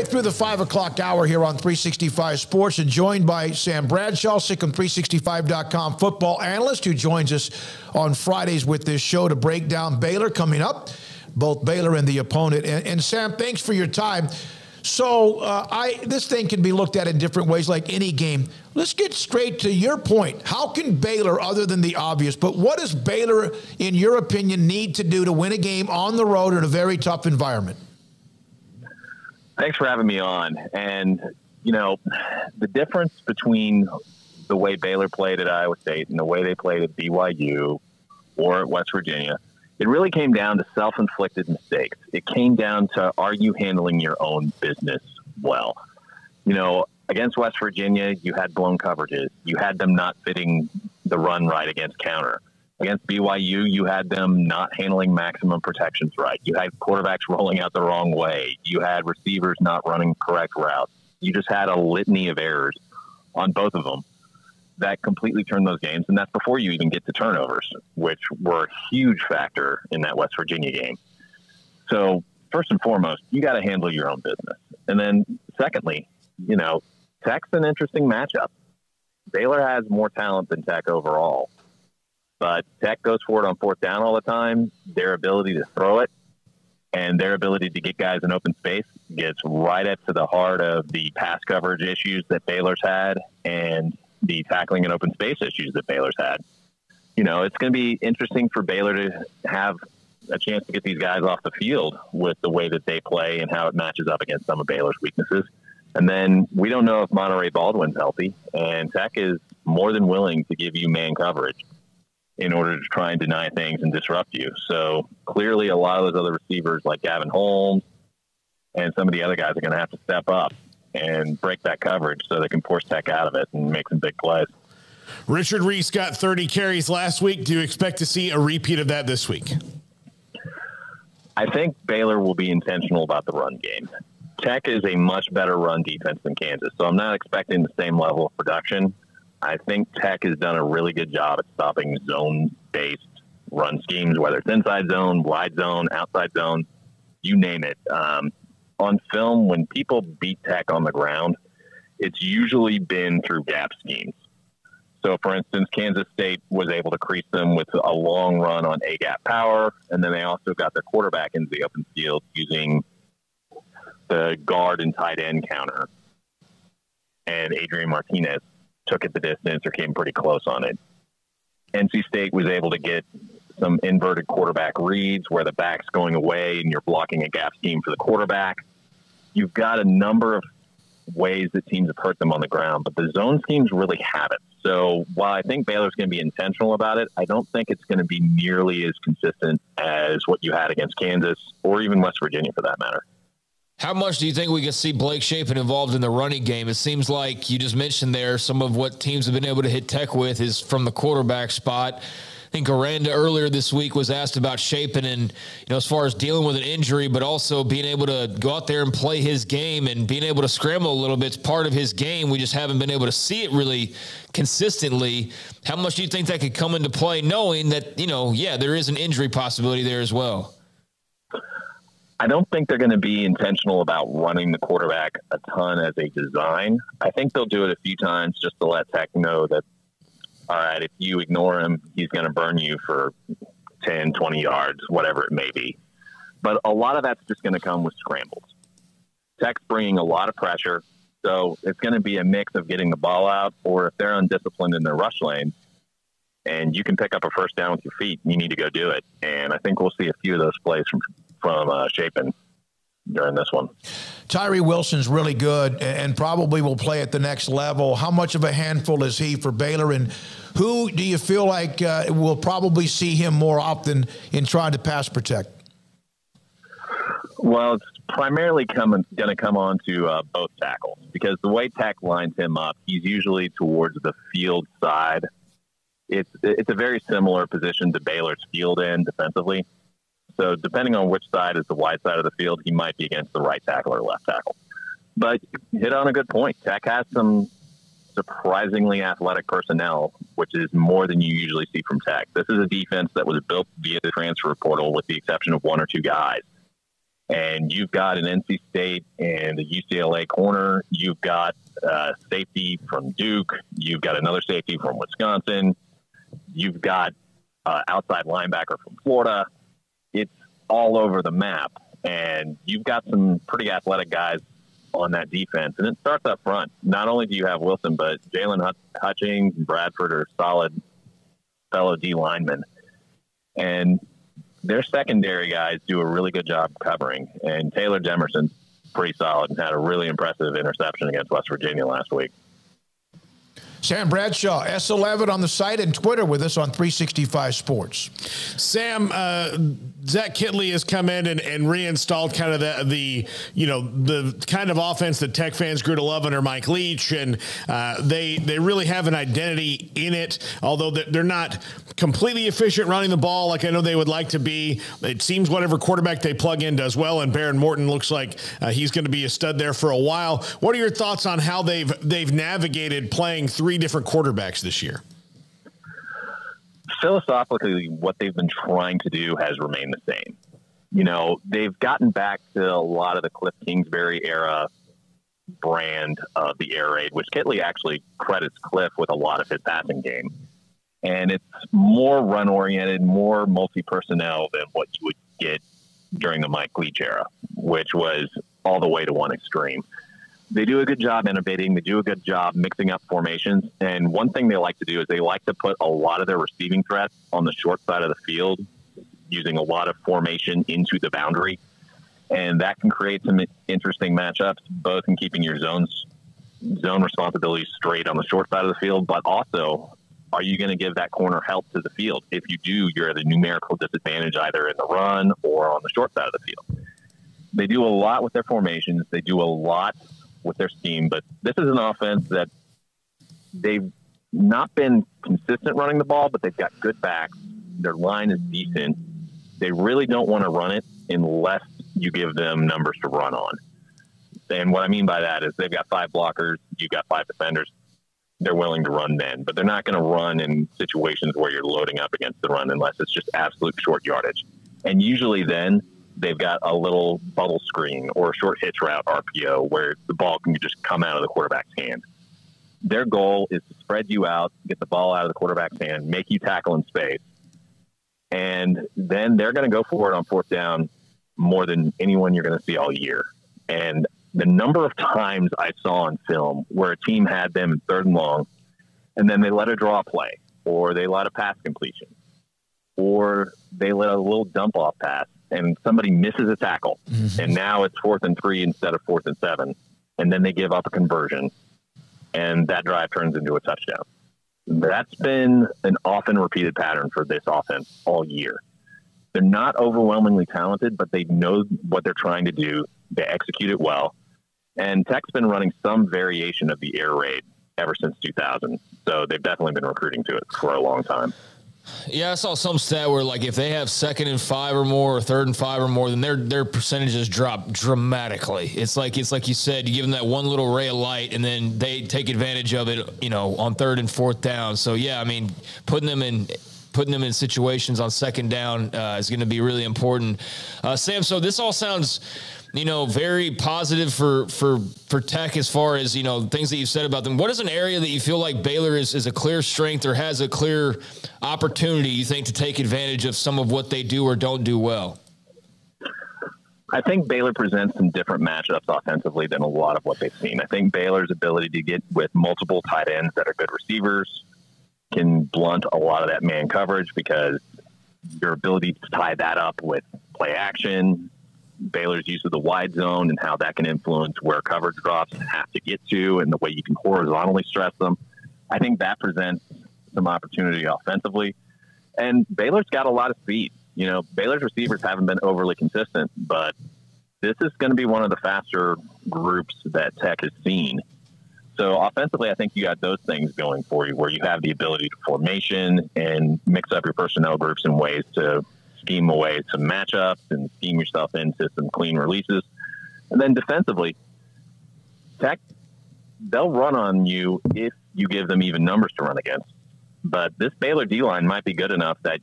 Through the 5 o'clock hour here on 365 Sports, and joined by Sam Bradshaw, Sic'Em365.com football analyst, who joins us on Fridays with this show to break down Baylor coming up, both Baylor and the opponent. And Sam, thanks for your time. So this thing can be looked at in different ways, like any game. Let's get straight to your point. How can Baylor, other than the obvious, but what does Baylor, in your opinion, need to do to win a game on the road in a very tough environment? Thanks for having me on. And, you know, the difference between the way Baylor played at Iowa State and the way they played at BYU or at West Virginia, it really came down to self-inflicted mistakes. It came down to, are you handling your own business well? You know, against West Virginia, you had blown coverages. You had them not fitting the run right against counter. Against BYU, you had them not handling maximum protections right. You had quarterbacks rolling out the wrong way. You had receivers not running correct routes. You just had a litany of errors on both of them that completely turned those games. And that's before you even get to turnovers, which were a huge factor in that West Virginia game. So first and foremost, you got to handle your own business. And then secondly, you know, Tech's an interesting matchup. Baylor has more talent than Tech overall. But Tech goes for it on fourth down all the time. Their ability to throw it and their ability to get guys in open space gets right up to the heart of the pass coverage issues that Baylor's had and the tackling and open space issues that Baylor's had. You know, it's going to be interesting for Baylor to have a chance to get these guys off the field with the way that they play and how it matches up against some of Baylor's weaknesses. And then we don't know if Monterey Baldwin's healthy, and Tech is more than willing to give you man coverage in order to try and deny things and disrupt you. So clearly a lot of those other receivers like Gavin Holmes and some of the other guys are going to have to step up and break that coverage so they can force Tech out of it and make some big plays. Richard Reese got 30 carries last week. Do you expect to see a repeat of that this week? I think Baylor will be intentional about the run game. Tech is a much better run defense than Kansas, so I'm not expecting the same level of production. I think Tech has done a really good job at stopping zone-based run schemes, whether it's inside zone, wide zone, outside zone, you name it. On film, when people beat Tech on the ground, it's usually been through gap schemes. So, for instance, Kansas State was able to crease them with a long run on A-gap power, and then they also got their quarterback into the open field using the guard and tight end counter. And Adrian Martinez took it the distance or came pretty close on it. NC State was able to get some inverted quarterback reads where the back's going away and you're blocking a gap scheme for the quarterback. You've got a number of ways that teams have hurt them on the ground, but the zone schemes really haven't. So while I think Baylor's going to be intentional about it, I don't think it's going to be nearly as consistent as what you had against Kansas or even West Virginia for that matter. How much do you think we can see Blake Shapen involved in the running game? It seems like you just mentioned there some of what teams have been able to hit Tech with is from the quarterback spot. I think Aranda earlier this week was asked about Shapen and, you know, as far as dealing with an injury, but also being able to go out there and play his game and being able to scramble a little bit is part of his game. We just haven't been able to see it really consistently. How much do you think that could come into play knowing that, you know, yeah, there is an injury possibility there as well? I don't think they're going to be intentional about running the quarterback a ton as a design. I think they'll do it a few times just to let Tech know that, all right, if you ignore him, he's going to burn you for 10, 20 yards, whatever it may be. But a lot of that's just going to come with scrambles. Tech's bringing a lot of pressure, so it's going to be a mix of getting the ball out, or if they're undisciplined in their rush lane, and you can pick up a first down with your feet, you need to go do it. And I think we'll see a few of those plays from Shapen during this one. Tyree Wilson's really good and probably will play at the next level. How much of a handful is he for Baylor, and who do you feel like will probably see him more often in trying to pass protect? Well, it's primarily going to come on to both tackles, because the way Tech lines him up, he's usually towards the field side. It's a very similar position to Baylor's field end defensively. So depending on which side is the wide side of the field, he might be against the right tackle or left tackle. But hit on a good point. Tech has some surprisingly athletic personnel, which is more than you usually see from Tech. This is a defense that was built via the transfer portal with the exception of one or two guys. and you've got an NC State and a UCLA corner. You've got safety from Duke. You've got another safety from Wisconsin. You've got outside linebacker from Florida. It's all over the map, and you've got some pretty athletic guys on that defense, and it starts up front. Not only do you have Wilson, but Jalen Hutchings and Bradford are solid fellow D linemen, and their secondary guys do a really good job covering. And Taylor Demerson's pretty solid and had a really impressive interception against West Virginia last week. Sam Bradshaw, S11 on the site and Twitter with us on 365 Sports. Sam, Zach Kittley has come in and reinstalled kind of the kind of offense that Tech fans grew to love under Mike Leach, and they really have an identity in it, although they're not completely efficient running the ball like I know they would like to be. It seems whatever quarterback they plug in does well, and Baron Morton looks like he's going to be a stud there for a while. What are your thoughts on how they've navigated playing three different quarterbacks this year? Philosophically, what they've been trying to do has remained the same. They've gotten back to a lot of the Cliff Kingsbury era brand of the air raid, which Kittley actually credits Cliff with a lot of his passing game. And it's more run-oriented, more multi-personnel than what you would get during the Mike Leach era, which was all the way to one extreme. They do a good job innovating. They do a good job mixing up formations. And one thing they like to do is they like to put a lot of their receiving threats on the short side of the field, using a lot of formation into the boundary. And that can create some interesting matchups, both in keeping your zone responsibilities straight on the short side of the field, but also, are you going to give that corner help to the field? If you do, you're at a numerical disadvantage either in the run or on the short side of the field. They do a lot with their formations. They do a lot with their scheme, but this is an offense that they've not been consistent running the ball, but they've got good backs. Their line is decent. They really don't want to run it unless you give them numbers to run on. And what I mean by that is they've got 5 blockers, you've got 5 defenders. They're willing to run then, but they're not going to run in situations where you're loading up against the run unless it's just absolute short yardage. And usually then they've got a little bubble screen or a short hitch route RPO where the ball can just come out of the quarterback's hand. Their goal is to spread you out, get the ball out of the quarterback's hand, make you tackle in space. And then they're going to go for it on fourth down more than anyone you're going to see all year. And the number of times I saw on film where a team had them in 3rd and long, and then they let a draw play, or they let a pass completion, or they let a little dump off pass, and somebody misses a tackle, and now it's 4th and 3 instead of 4th and 7, and then they give up a conversion, and that drive turns into a touchdown. That's been an often repeated pattern for this offense all year. They're not overwhelmingly talented, but they know what they're trying to do. They execute it well. And Tech's been running some variation of the air raid ever since 2000. So they've definitely been recruiting to it for a long time. Yeah, I saw some stat where, like, if they have 2nd and 5 or more, or 3rd and 5 or more, then their percentages drop dramatically. It's like you said, you give them that one little ray of light, and then they take advantage of it, on 3rd and 4th down. So yeah, I mean, putting them in situations on 2nd down is going to be really important. Sam, so this all sounds, very positive for Tech as far as, things that you've said about them. What is an area that you feel like Baylor is a clear strength or has a clear opportunity, you think, to take advantage of some of what they do or don't do well? I think Baylor presents some different matchups offensively than a lot of what they've seen. I think Baylor's ability to get with multiple tight ends that are good receivers can blunt a lot of that man coverage because your ability to tie that up with play action, Baylor's use of the wide zone and how that can influence where coverage drops have to get to and the way you can horizontally stress them. I think that presents some opportunity offensively. And Baylor's got a lot of speed. Baylor's receivers haven't been overly consistent, but this is going to be one of the faster groups that Tech has seen. So offensively, I think you got those things going for you where you have the ability to formation and mix up your personnel groups in ways to scheme away some matchups and scheme yourself into some clean releases. And then defensively, Tech, they'll run on you if you give them even numbers to run against. But this Baylor D-line might be good enough that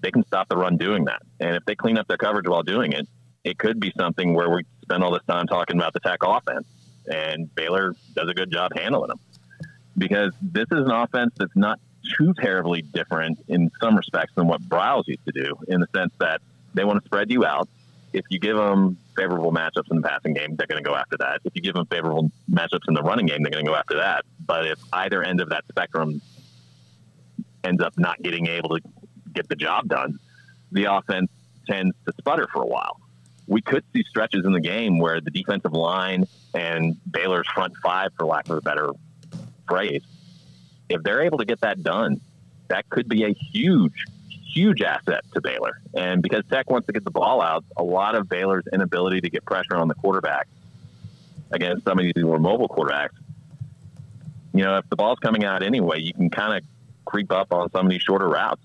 they can stop the run doing that. And if they clean up their coverage while doing it, it could be something where we spend all this time talking about the Tech offense, and Baylor does a good job handling them. Because this is an offense that's not too terribly different in some respects than what Browse used to do, in the sense that they want to spread you out. If you give them favorable matchups in the passing game, they're going to go after that. If you give them favorable matchups in the running game, they're going to go after that. But if either end of that spectrum ends up not getting able to get the job done, the offense tends to sputter for a while. We could see stretches in the game where the defensive line and Baylor's front five, for lack of a better phrase, if they're able to get that done, that could be a huge asset to Baylor. And because Tech wants to get the ball out, a lot of Baylor's inability to get pressure on the quarterback against some of these more mobile quarterbacks, you know, if the ball's coming out anyway, you can kind of creep up on some of these shorter routes.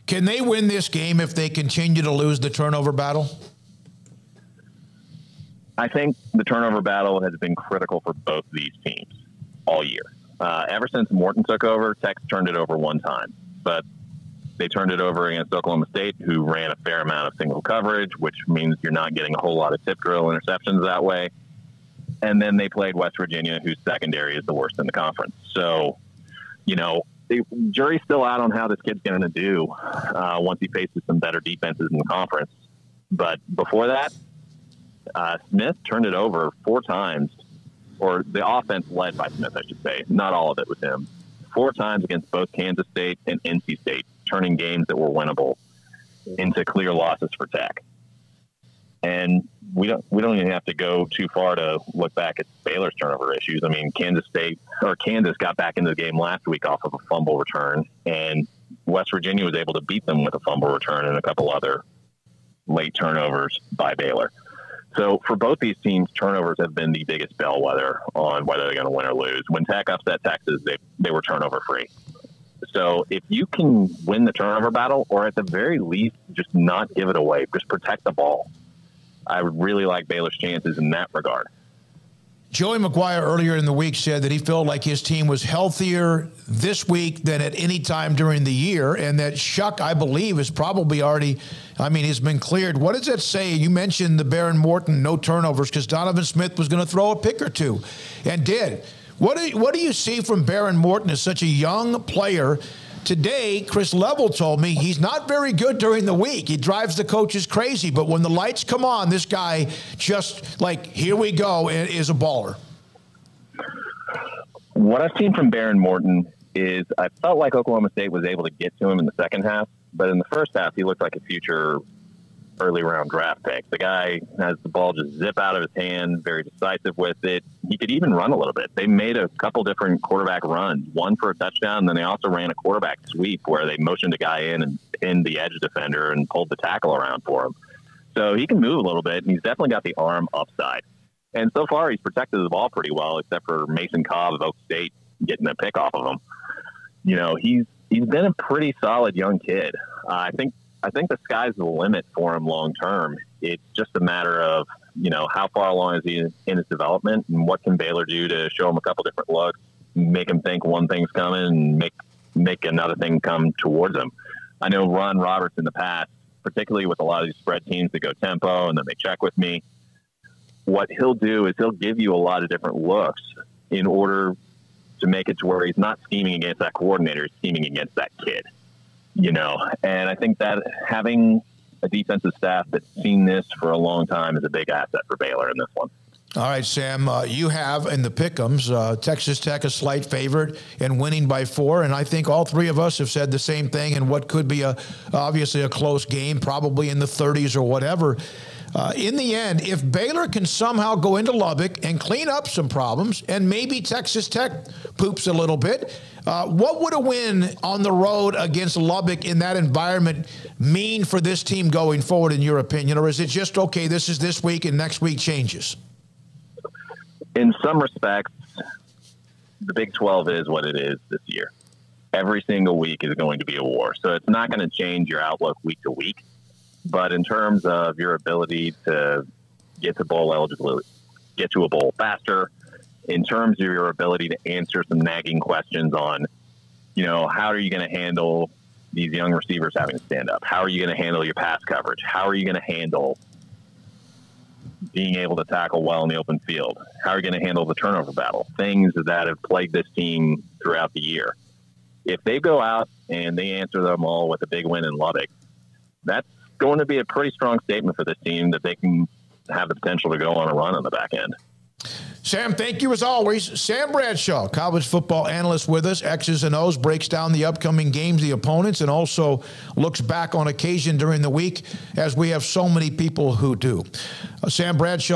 Can they win this game if they continue to lose the turnover battle? I think the turnover battle has been critical for both these teams all year. Ever since Morton took over, Tech's turned it over one time, but they turned it over against Oklahoma State, who ran a fair amount of single coverage, which means you're not getting a whole lot of tip drill interceptions that way. And then they played West Virginia, whose secondary is the worst in the conference. So, you know, the jury's still out on how this kid's going to do once he faces some better defenses in the conference. But before that, Smith turned it over 4 times, or the offense led by Smith, I should say. Not all of it was him. 4 times against both Kansas State and NC State, turning games that were winnable into clear losses for Tech. And we don't even have to go too far to look back at Baylor's turnover issues. I mean, Kansas got back into the game last week off of a fumble return, and West Virginia was able to beat them with a fumble return and a couple other late turnovers by Baylor. So for both these teams, turnovers have been the biggest bellwether on whether they're going to win or lose. When Tech upset Texas, they were turnover free. So if you can win the turnover battle, or at the very least, just not give it away, just protect the ball, I would really like Baylor's chances in that regard. Joey McGuire earlier in the week said that he felt like his team was healthier this week than at any time during the year, and that Shuck, I believe, is probably already, has been cleared. What does that say? You mentioned the Baron Morton, no turnovers, because Donovan Smith was going to throw a pick or two, and did. What do you see from Baron Morton as such a young player? Today, Chris Level told me he's not very good during the week. He drives the coaches crazy, but when the lights come on, this guy just like, here we go, and is a baller. What I've seen from Baron Morton is I felt like Oklahoma State was able to get to him in the second half, but in the first half, he looked like a future early round draft pick. The guy has the ball just zip out of his hand, very decisive with it. He could even run a little bit. They made a couple different quarterback runs, one for a touchdown, and then they also ran a quarterback sweep where they motioned a guy in and pinned the edge defender and pulled the tackle around for him. So he can move a little bit, and he's definitely got the arm upside. And so far, he's protected the ball pretty well, except for Mason Cobb of Oak State getting a pick off of him. You know, he's been a pretty solid young kid. I think the sky's the limit for him long term. It's just a matter of, you know, how far along is he in his development, and what can Baylor do to show him a couple different looks, make him think one thing's coming, and make another thing come towards him. I know Ron Roberts in the past, particularly with a lot of these spread teams that go tempo and then they check with me, what he'll do is he'll give you a lot of different looks in order to make it to where he's not scheming against that coordinator, he's scheming against that kid. You know, and I think that having a defensive staff that's seen this for a long time is a big asset for Baylor in this one. All right, Sam, you have in the pick'ems, Texas Tech a slight favorite and winning by 4, and I think all three of us have said the same thing in what could be obviously a close game, probably in the 30s or whatever. In the end, if Baylor can somehow go into Lubbock and clean up some problems, and maybe Texas Tech poops a little bit, what would a win on the road against Lubbock in that environment mean for this team going forward, in your opinion? Or is it just, okay, this is this week and next week changes? In some respects, the Big 12 is what it is this year. Every single week is going to be a war. So it's not going to change your outlook week to week. But in terms of your ability to get to bowl eligibility, get to a bowl faster, in terms of your ability to answer some nagging questions on, you know, how are you going to handle these young receivers having to stand up? How are you going to handle your pass coverage? How are you going to handle being able to tackle well in the open field? How are you going to handle the turnover battle? Things that have plagued this team throughout the year. If they go out and they answer them all with a big win in Lubbock, that's going to be a pretty strong statement for this team that they can have the potential to go on a run on the back end. Sam, thank you as always. Sam Bradshaw, college football analyst with us, X's and O's, breaks down the upcoming games, the opponents, and also looks back on occasion during the week, as we have so many people who do. Sam Bradshaw.